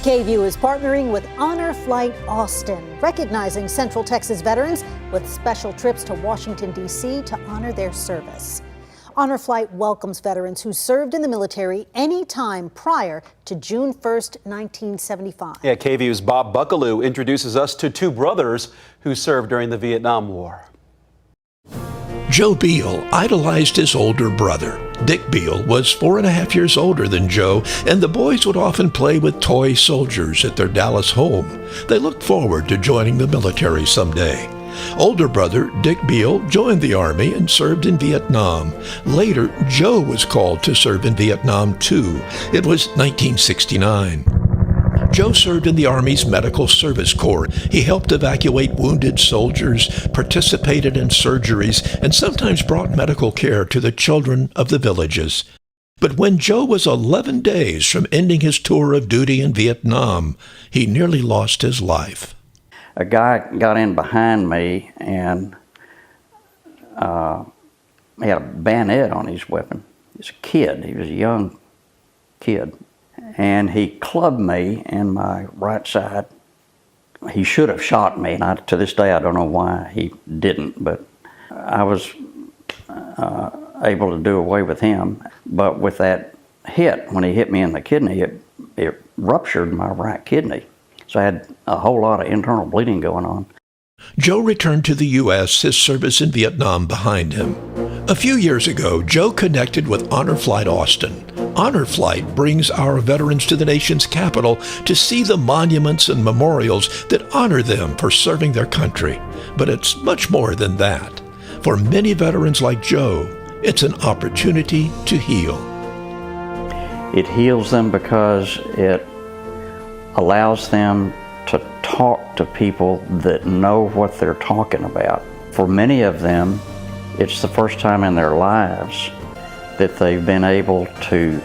KVUE is partnering with Honor Flight Austin, recognizing Central Texas veterans with special trips to Washington, D.C. to honor their service. Honor Flight welcomes veterans who served in the military any time prior to June 1st, 1975. Yeah, KVUE's Bob Buckaloo introduces us to two brothers who served during the Vietnam War. Joe Beal idolized his older brother. Dick Beal was 4.5 years older than Joe, and the boys would often play with toy soldiers at their Dallas home. They looked forward to joining the military someday. Older brother Dick Beal joined the Army and served in Vietnam. Later, Joe was called to serve in Vietnam too. It was 1969. Joe served in the Army's Medical Service Corps. He helped evacuate wounded soldiers, participated in surgeries, and sometimes brought medical care to the children of the villages. But when Joe was 11 days from ending his tour of duty in Vietnam, he nearly lost his life. A guy got in behind me and he had a bayonet on his weapon. He was a kid. He was a young kid. And he clubbed me in my right side. He should have shot me, and to this day I don't know why he didn't, but I was able to do away with him. But with that hit, when he hit me in the kidney, it ruptured my right kidney. So I had a whole lot of internal bleeding going on. Joe returned to the U.S., his service in Vietnam behind him. A few years ago, Joe connected with Honor Flight Austin. Honor Flight brings our veterans to the nation's capital to see the monuments and memorials that honor them for serving their country. But it's much more than that. For many veterans like Joe, it's an opportunity to heal. It heals them because it allows them to talk to people that know what they're talking about. For many of them, it's the first time in their lives that they've been able to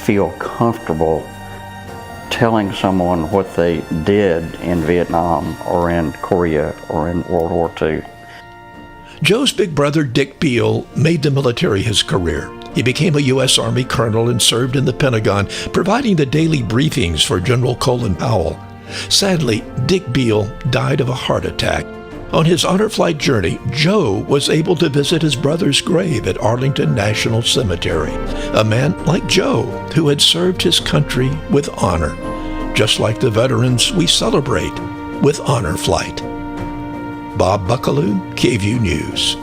feel comfortable telling someone what they did in Vietnam or in Korea or in World War II. Joe's big brother, Dick Beal, made the military his career. He became a U.S. Army colonel and served in the Pentagon, providing the daily briefings for General Colin Powell. Sadly, Dick Beal died of a heart attack. On his Honor Flight journey, Joe was able to visit his brother's grave at Arlington National Cemetery. A man like Joe who had served his country with honor, just like the veterans we celebrate with Honor Flight. Bob Buckaloo, KVUE News.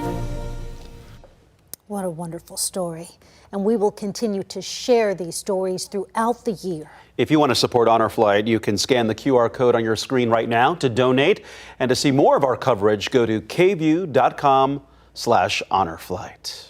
What a wonderful story. And we will continue to share these stories throughout the year. If you want to support Honor Flight, you can scan the QR code on your screen right now to donate. And to see more of our coverage, go to kvue.com/honorflight.